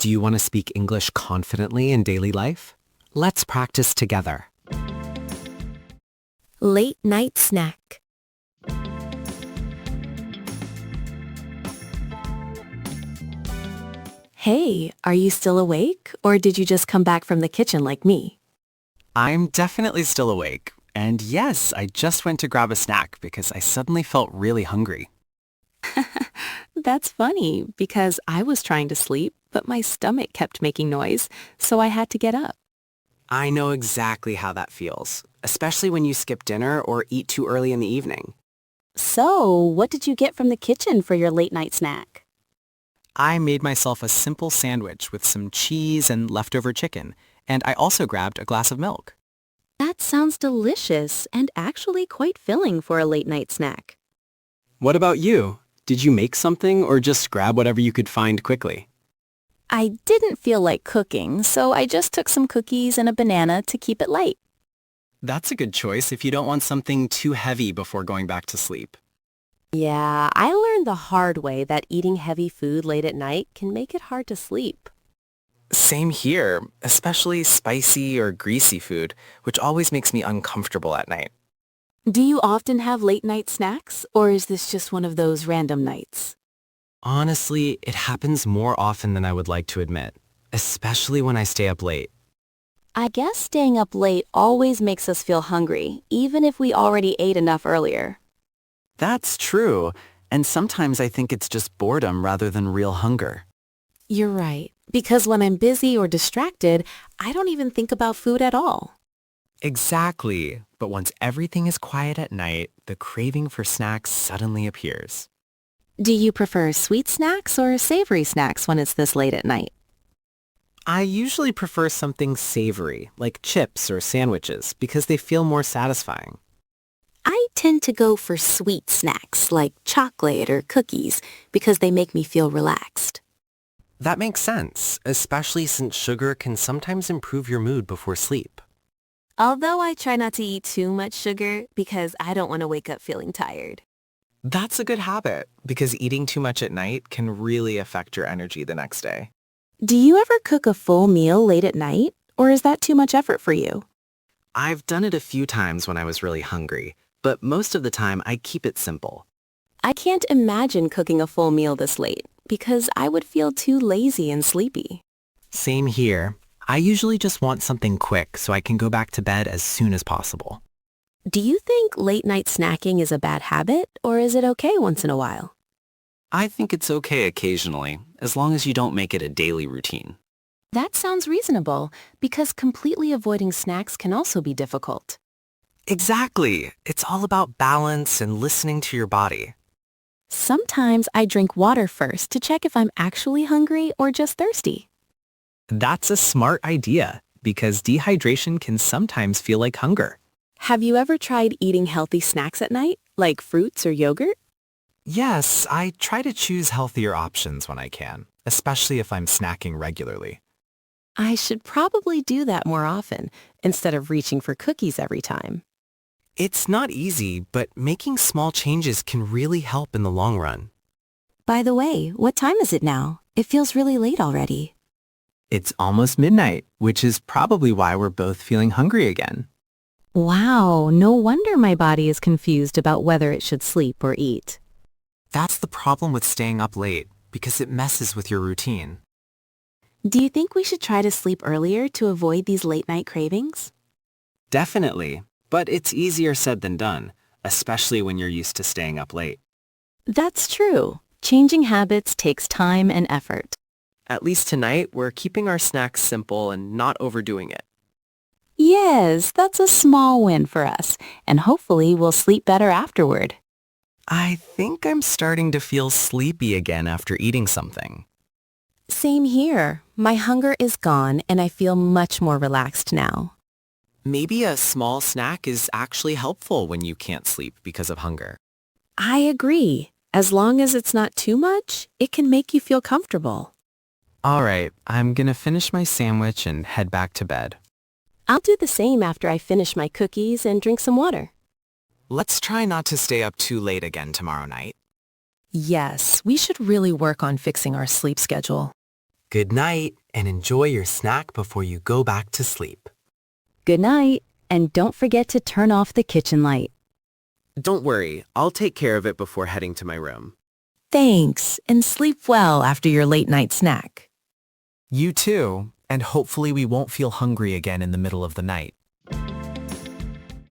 Do you want to speak English confidently in daily life? Let's practice together. Late night snack. Hey, are you still awake, or did you just come back from the kitchen like me? I'm definitely still awake. And yes, I just went to grab a snack because I suddenly felt really hungry. That's funny, because I was trying to sleep, but my stomach kept making noise, so I had to get up. I know exactly how that feels, especially when you skip dinner or eat too early in the evening. So, what did you get from the kitchen for your late night snack? I made myself a simple sandwich with some cheese and leftover chicken, and I also grabbed a glass of milk. That sounds delicious and actually quite filling for a late night snack. What about you? Did you make something or just grab whatever you could find quickly? I didn't feel like cooking, so I just took some cookies and a banana to keep it light. That's a good choice if you don't want something too heavy before going back to sleep. Yeah, I learned the hard way that eating heavy food late at night can make it hard to sleep. Same here, especially spicy or greasy food, which always makes me uncomfortable at night. Do you often have late night snacks, or is this just one of those random nights? Honestly, it happens more often than I would like to admit, especially when I stay up late. I guess staying up late always makes us feel hungry, even if we already ate enough earlier. That's true, and sometimes I think it's just boredom rather than real hunger. You're right, because when I'm busy or distracted, I don't even think about food at all. Exactly, but once everything is quiet at night, the craving for snacks suddenly appears. Do you prefer sweet snacks or savory snacks when it's this late at night? I usually prefer something savory, like chips or sandwiches, because they feel more satisfying. I tend to go for sweet snacks like chocolate or cookies because they make me feel relaxed. That makes sense, especially since sugar can sometimes improve your mood before sleep. Although I try not to eat too much sugar because I don't want to wake up feeling tired. That's a good habit, because eating too much at night can really affect your energy the next day. Do you ever cook a full meal late at night, or is that too much effort for you? I've done it a few times when I was really hungry, but most of the time I keep it simple. I can't imagine cooking a full meal this late because I would feel too lazy and sleepy. Same here. I usually just want something quick so I can go back to bed as soon as possible. Do you think late night snacking is a bad habit, or is it okay once in a while? I think it's okay occasionally, as long as you don't make it a daily routine. That sounds reasonable, because completely avoiding snacks can also be difficult. Exactly. It's all about balance and listening to your body. Sometimes I drink water first to check if I'm actually hungry or just thirsty. That's a smart idea, because dehydration can sometimes feel like hunger. Have you ever tried eating healthy snacks at night, like fruits or yogurt? Yes, I try to choose healthier options when I can, especially if I'm snacking regularly. I should probably do that more often, instead of reaching for cookies every time. It's not easy, but making small changes can really help in the long run. By the way, what time is it now? It feels really late already. It's almost midnight, which is probably why we're both feeling hungry again. Wow, no wonder my body is confused about whether it should sleep or eat. That's the problem with staying up late, because it messes with your routine. Do you think we should try to sleep earlier to avoid these late night cravings? Definitely, but it's easier said than done, especially when you're used to staying up late. That's true. Changing habits takes time and effort. At least tonight, we're keeping our snacks simple and not overdoing it. Yes, that's a small win for us, and hopefully we'll sleep better afterward. I think I'm starting to feel sleepy again after eating something. Same here. My hunger is gone and I feel much more relaxed now. Maybe a small snack is actually helpful when you can't sleep because of hunger. I agree. As long as it's not too much, it can make you feel comfortable. All right, I'm gonna finish my sandwich and head back to bed. I'll do the same after I finish my cookies and drink some water. Let's try not to stay up too late again tomorrow night. Yes, we should really work on fixing our sleep schedule. Good night, and enjoy your snack before you go back to sleep. Good night, and don't forget to turn off the kitchen light. Don't worry, I'll take care of it before heading to my room. Thanks, and sleep well after your late night snack. You too, and hopefully we won't feel hungry again in the middle of the night.